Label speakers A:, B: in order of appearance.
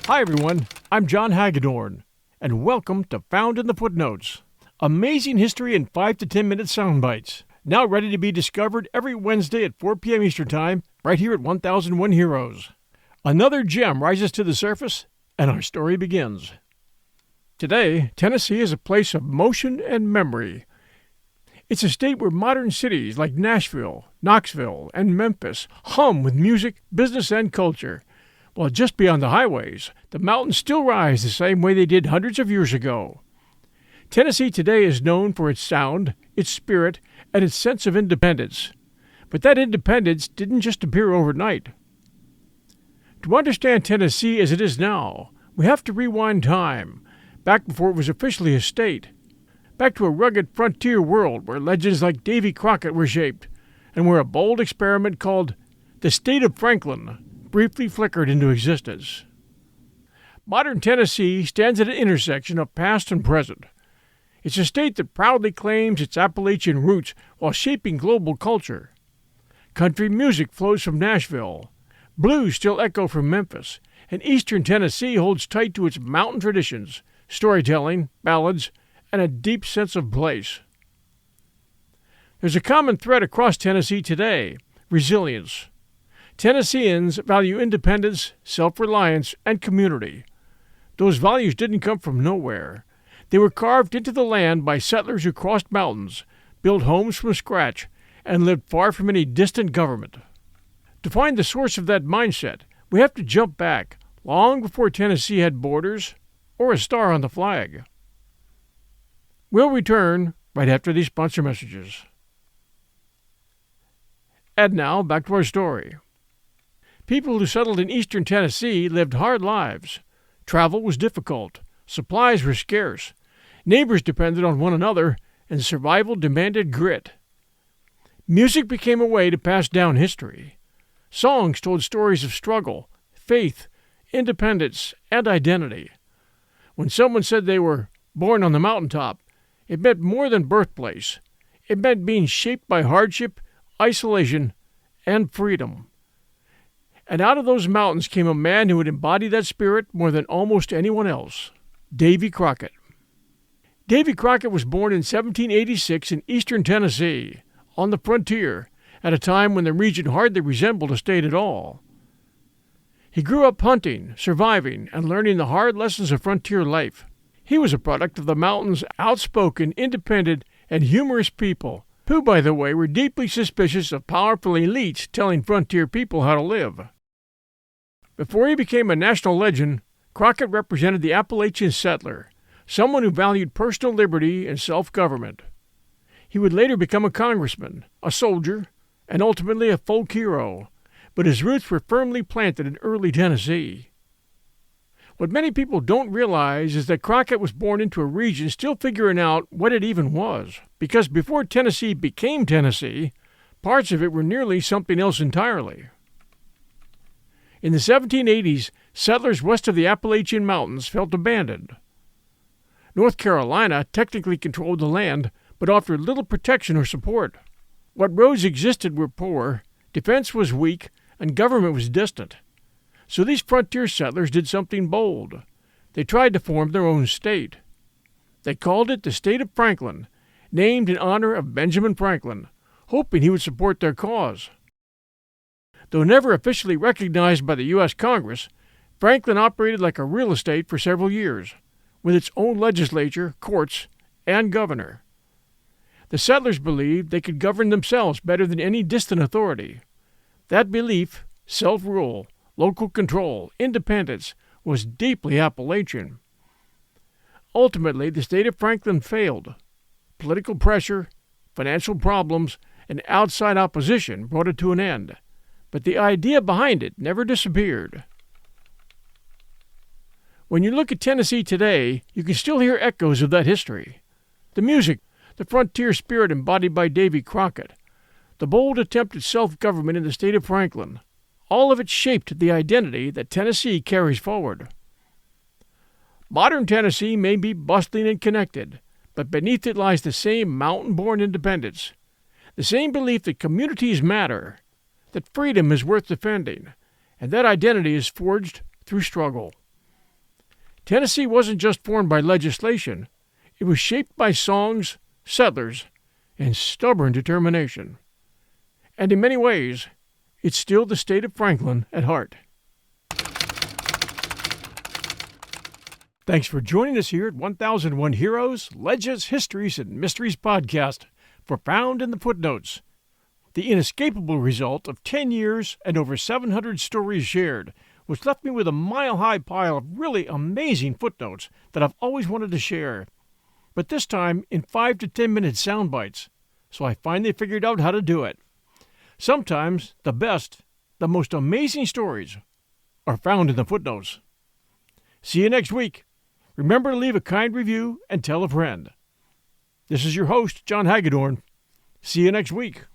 A: Hi everyone, I'm John Hagedorn, and welcome to Found in the Footnotes. Amazing history in 5 to 10 minute sound bites. Now ready to be discovered every Wednesday at 4 p.m. Eastern Time, right here at 1001 Heroes. Another gem rises to the surface, and our story begins. Today, Tennessee is a place of motion and memory. It's a state where modern cities like Nashville, Knoxville, and Memphis hum with music, business, and culture. While just beyond the highways, the mountains still rise the same way they did hundreds of years ago. Tennessee today is known for its sound, its spirit, and its sense of independence. But that independence didn't just appear overnight. To understand Tennessee as it is now, we have to rewind time, back before it was officially a state, back to a rugged frontier world where legends like Davy Crockett were shaped, and where a bold experiment called the State of Franklin briefly flickered into existence. Modern Tennessee stands at an intersection of past and present. It's a state that proudly claims its Appalachian roots while shaping global culture. Country music flows from Nashville, blues still echo from Memphis, and eastern Tennessee holds tight to its mountain traditions, storytelling, ballads, and a deep sense of place. There's a common thread across Tennessee today: resilience. Tennesseans value independence, self-reliance, and community. Those values didn't come from nowhere. They were carved into the land by settlers who crossed mountains, built homes from scratch, and lived far from any distant government. To find the source of that mindset, we have to jump back, long before Tennessee had borders or a star on the flag. We'll return right after these sponsor messages. And now, back to our story. People who settled in eastern Tennessee lived hard lives. Travel was difficult, supplies were scarce, neighbors depended on one another, and survival demanded grit. Music became a way to pass down history. Songs told stories of struggle, faith, independence, and identity. When someone said they were born on the mountaintop, it meant more than birthplace. It meant being shaped by hardship, isolation, and freedom. And out of those mountains came a man who would embody that spirit more than almost anyone else: Davy Crockett. Davy Crockett was born in 1786 in eastern Tennessee, on the frontier, at a time when the region hardly resembled a state at all. He grew up hunting, surviving, and learning the hard lessons of frontier life. He was a product of the mountains' outspoken, independent, and humorous people, who, by the way, were deeply suspicious of powerful elites telling frontier people how to live. Before he became a national legend, Crockett represented the Appalachian settler, someone who valued personal liberty and self-government. He would later become a congressman, a soldier, and ultimately a folk hero, but his roots were firmly planted in early Tennessee. What many people don't realize is that Crockett was born into a region still figuring out what it even was, because before Tennessee became Tennessee, parts of it were nearly something else entirely. In the 1780s, settlers west of the Appalachian Mountains felt abandoned. North Carolina technically controlled the land, but offered little protection or support. What roads existed were poor, defense was weak, and government was distant. So these frontier settlers did something bold. They tried to form their own state. They called it the State of Franklin, named in honor of Benjamin Franklin, hoping he would support their cause. Though never officially recognized by the U.S. Congress, Franklin operated like a real estate for several years, with its own legislature, courts, and governor. The settlers believed they could govern themselves better than any distant authority. That belief, self-rule, local control, independence, was deeply Appalachian. Ultimately, the state of Franklin failed. Political pressure, financial problems, and outside opposition brought it to an end. But the idea behind it never disappeared. When you look at Tennessee today, you can still hear echoes of that history. The music, the frontier spirit embodied by Davy Crockett, the bold attempt at self-government in the state of Franklin, all of it shaped the identity that Tennessee carries forward. Modern Tennessee may be bustling and connected, but beneath it lies the same mountain-born independence, the same belief that communities matter, that freedom is worth defending, and that identity is forged through struggle. Tennessee wasn't just formed by legislation. It was shaped by songs, settlers, and stubborn determination. And in many ways, it's still the state of Franklin at heart. Thanks for joining us here at 1001 Heroes, Legends, Histories, and Mysteries podcast for Found in the Footnotes, the inescapable result of 10 years and over 700 stories shared, which left me with a mile-high pile of really amazing footnotes that I've always wanted to share, but this time in 5 to 10 minute sound bites, so I finally figured out how to do it. Sometimes the best, the most amazing stories are found in the footnotes. See you next week. Remember to leave a kind review and tell a friend. This is your host, John Hagedorn. See you next week.